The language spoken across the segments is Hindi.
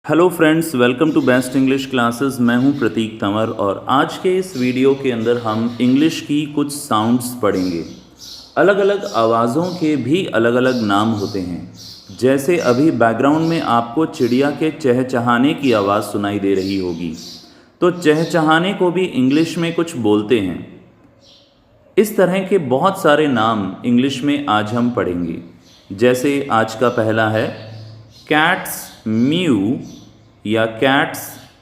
Hello friends, welcome to best English classes. मैं हूं प्रतीक तंवर और आज के इस वीडियो के अंदर हम इंग्लिश की कुछ साउंड्स पढ़ेंगे। अलग अलग आवाज़ों के भी अलग अलग नाम होते हैं। जैसे अभी बैकग्राउंड में आपको चिड़िया के चहचहाने की आवाज़ सुनाई दे रही होगी, तो चहचहाने को भी इंग्लिश में कुछ बोलते हैं। इस तरह के बहुत सारे नाम इंग्लिश में आज हम पढ़ेंगे। जैसे आज का पहला है कैट्स म्यू या कैट्स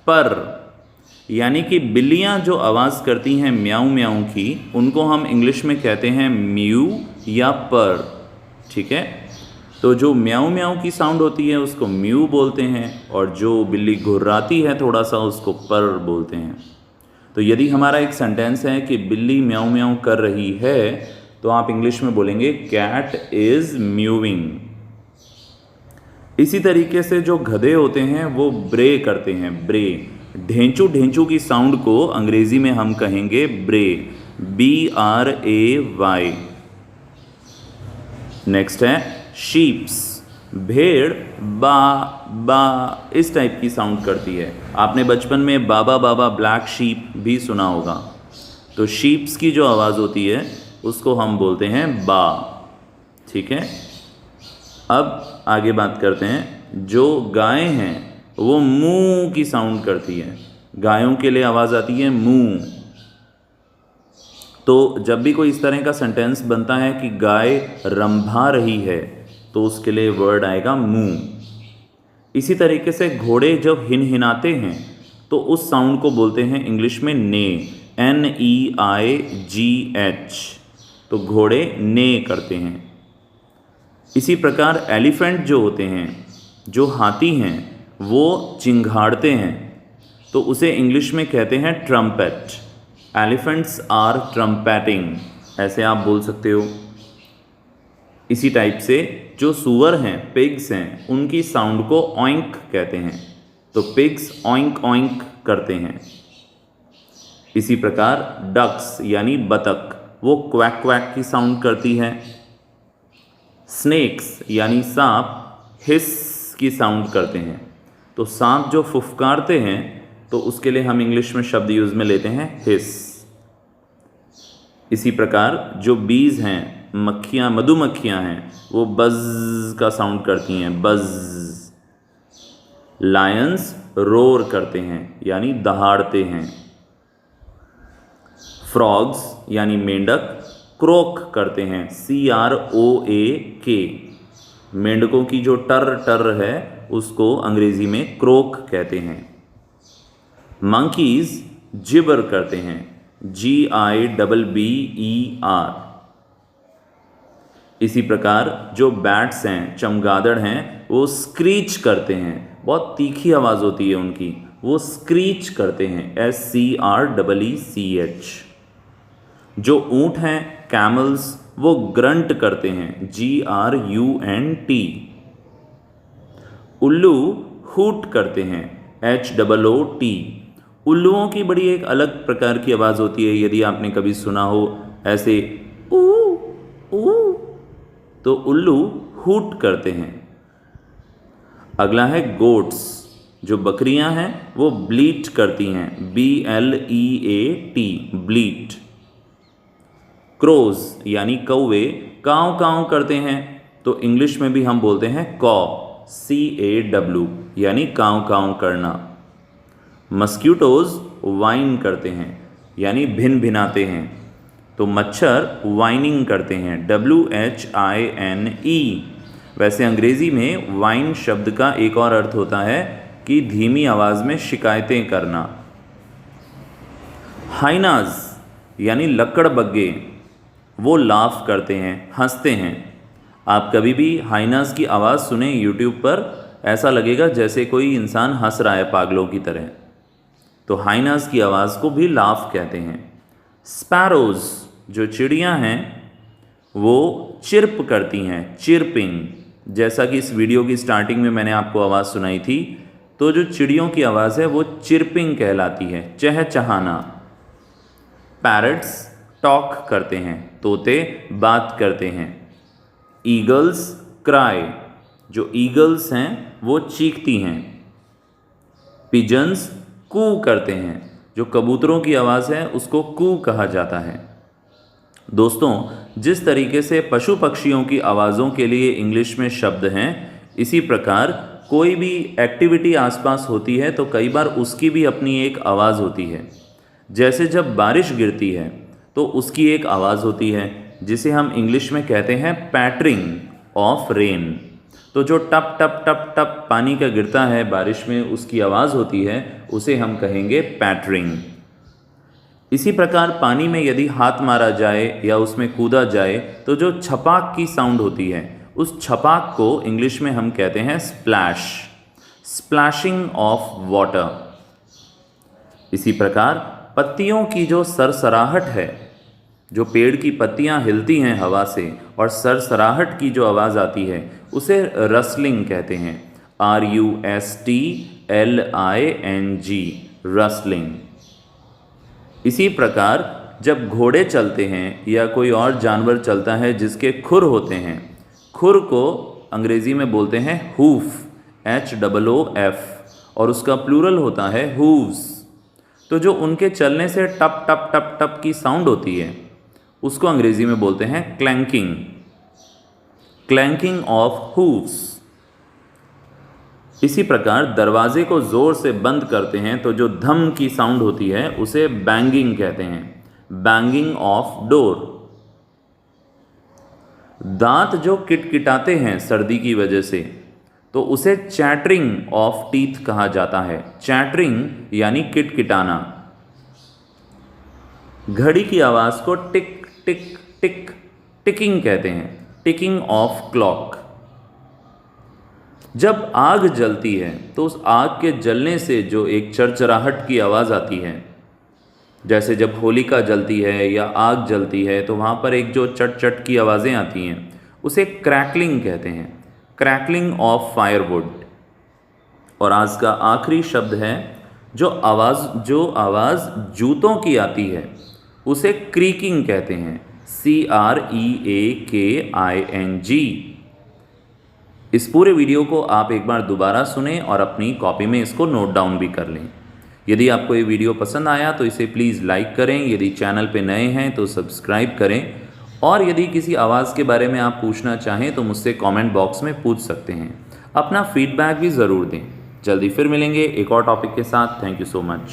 पर, यानी कि बिल्लियां जो आवाज़ करती हैं म्याऊं म्याऊं की, उनको हम इंग्लिश में कहते हैं म्यू या पर। ठीक है, तो जो म्याऊं म्याऊं की साउंड होती है उसको म्यू बोलते हैं, और जो बिल्ली घुर्राती है थोड़ा सा उसको पर बोलते हैं। तो यदि हमारा एक सेंटेंस है कि बिल्ली म्याऊं म्याऊं कर रही है, तो आप इंग्लिश में बोलेंगे कैट इज़ म्यूइंग। इसी तरीके से जो गधे होते हैं वो ब्रे करते हैं, ब्रे। ढेंचू ढेंचू की साउंड को अंग्रेजी में हम कहेंगे ब्रे, BRAY। नेक्स्ट है शीप्स, भेड़ बा बा इस टाइप की साउंड करती है। आपने बचपन में बाबा बाबा ब्लैक शीप भी सुना होगा। तो शीप्स की जो आवाज़ होती है उसको हम बोलते हैं बा। ठीक है, अब आगे बात करते हैं। जो गायें हैं वो मूँ की साउंड करती है। गायों के लिए आवाज़ आती है मूँ। तो जब भी कोई इस तरह का सेंटेंस बनता है कि गाय रंभा रही है, तो उसके लिए वर्ड आएगा मूँ। इसी तरीके से घोड़े जब हिनहिनाते हैं तो उस साउंड को बोलते हैं इंग्लिश में ने, NEIGH। तो घोड़े ने करते हैं। इसी प्रकार एलिफेंट जो होते हैं, जो हाथी हैं, वो चिंघाड़ते हैं, तो उसे इंग्लिश में कहते हैं ट्रम्पेट। एलिफेंट्स आर ट्रम्पेटिंग, ऐसे आप बोल सकते हो। इसी टाइप से जो सुअर हैं, पिग्स हैं, उनकी साउंड को ऑइंक कहते हैं। तो पिग्स ऑइंक ऑइंक करते हैं। इसी प्रकार डक्स यानी बतख, वो क्वैक क्वैक की साउंड करती है। स्नेक्स यानी सांप हिस की साउंड करते हैं। तो सांप जो फुफकारते हैं तो उसके लिए हम इंग्लिश में शब्द यूज में लेते हैं हिस। इसी प्रकार जो बीज हैं, मक्खियाँ, मधुमक्खियाँ हैं, वो बज़ का साउंड करती हैं, बज़। लायंस रोर करते हैं यानी दहाड़ते हैं। फ्रॉग्स यानी मेंढक क्रोक करते हैं, CROAK। मेंढकों की जो टर टर है उसको अंग्रेजी में क्रोक कहते हैं। मंकीज जिबर करते हैं, GIBBER। इसी प्रकार जो बैट्स हैं, चमगादड़ हैं, वो स्क्रीच करते हैं। बहुत तीखी आवाज़ होती है उनकी, वो स्क्रीच करते हैं, SCREECH। जो ऊँट हैं, कैमल्स, वो ग्रंट करते हैं, GRUNT। उल्लू हूट करते हैं, HOOT। उल्लुओं की बड़ी एक अलग प्रकार की आवाज़ होती है, यदि आपने कभी सुना हो ऐसे ऊ ऊ, तो उल्लू हूट करते हैं। अगला है गोट्स, जो बकरियां हैं वो ब्लीट करती हैं, BLEAT, ब्लीट। क्रोज यानी कौवे काव काव करते हैं, तो इंग्लिश में भी हम बोलते हैं कॉ, CAW, यानी काव काव करना। मस्क्यूटोज वाइन करते हैं यानी भिन भिनाते हैं, तो मच्छर वाइनिंग करते हैं, WHINE। वैसे अंग्रेज़ी में वाइन शब्द का एक और अर्थ होता है कि धीमी आवाज़ में शिकायतें करना। हाइनाज यानी लकड़बग्गे, वो लाफ करते हैं, हंसते हैं। आप कभी भी हाइनाज की आवाज़ सुने यूट्यूब पर, ऐसा लगेगा जैसे कोई इंसान हंस रहा है पागलों की तरह। तो हाइनाज की आवाज़ को भी लाफ कहते हैं। स्पैरोज, जो चिड़ियाँ हैं, वो चिर्प करती हैं, चिर्पिंग। जैसा कि इस वीडियो की स्टार्टिंग में मैंने आपको आवाज़ सुनाई थी, तो जो चिड़ियों की आवाज़ है वो चिर्पिंग कहलाती है, चहचहाना। पैरट्स टॉक करते हैं, तोते बात करते हैं। ईगल्स क्राई, जो ईगल्स हैं वो चीखती हैं। पिजन्स कू करते हैं। जो कबूतरों की आवाज़ है उसको कू कहा जाता है। दोस्तों, जिस तरीके से पशु पक्षियों की आवाज़ों के लिए इंग्लिश में शब्द हैं, इसी प्रकार कोई भी एक्टिविटी आसपास होती है तो कई बार उसकी भी अपनी एक आवाज़ होती है। जैसे जब बारिश गिरती है तो उसकी एक आवाज़ होती है जिसे हम इंग्लिश में कहते हैं पैटरिंग ऑफ रेन। तो जो टप टप टप टप पानी का गिरता है बारिश में, उसकी आवाज़ होती है, उसे हम कहेंगे पैटरिंग। इसी प्रकार पानी में यदि हाथ मारा जाए या उसमें कूदा जाए तो जो छपाक की साउंड होती है, उस छपाक को इंग्लिश में हम कहते हैं स्प्लैश, स्प्लैशिंग ऑफ वाटर। इसी प्रकार पत्तियों की जो सरसराहट है, जो पेड़ की पत्तियां हिलती हैं हवा से और सरसराहट की जो आवाज़ आती है, उसे रसलिंग कहते हैं। RUSTLING, rustling. इसी प्रकार जब घोड़े चलते हैं या कोई और जानवर चलता है जिसके खुर होते हैं, खुर को अंग्रेज़ी में बोलते हैं हूफ, HOOF, और उसका प्लूरल होता है हूव्स। तो जो उनके चलने से टप टप टप टप की साउंड होती है, उसको अंग्रेज़ी में बोलते हैं क्लैंकिंग, क्लैंकिंग ऑफ हूव्स। इसी प्रकार दरवाजे को ज़ोर से बंद करते हैं तो जो धम की साउंड होती है उसे बैंगिंग कहते हैं, बैंगिंग ऑफ डोर। दांत जो किटकिटाते हैं सर्दी की वजह से तो उसे चैटरिंग ऑफ टीथ कहा जाता है। चैटरिंग यानी किटकिटाना। घड़ी की आवाज़ को टिक टिक टिक टिकिंग कहते हैं, टिकिंग ऑफ क्लॉक। जब आग जलती है तो उस आग के जलने से जो एक चरचराहट की आवाज़ आती है, जैसे जब होलिका जलती है या आग जलती है तो वहाँ पर एक जो चट चट की आवाज़ें आती हैं, उसे क्रैकलिंग कहते हैं, क्रैकलिंग ऑफ फायरवुड। और आज का आखिरी शब्द है जो आवाज़ जूतों की आती है, उसे क्रीकिंग कहते हैं, CREAKING। इस पूरे वीडियो को आप एक बार दोबारा सुनें और अपनी कॉपी में इसको नोट डाउन भी कर लें। यदि आपको ये वीडियो पसंद आया तो इसे प्लीज़ लाइक करें, यदि चैनल पे नए हैं तो सब्सक्राइब करें, और यदि किसी आवाज़ के बारे में आप पूछना चाहें तो मुझसे कमेंट बॉक्स में पूछ सकते हैं। अपना फीडबैक भी ज़रूर दें। जल्दी फिर मिलेंगे एक और टॉपिक के साथ। Thank you so much.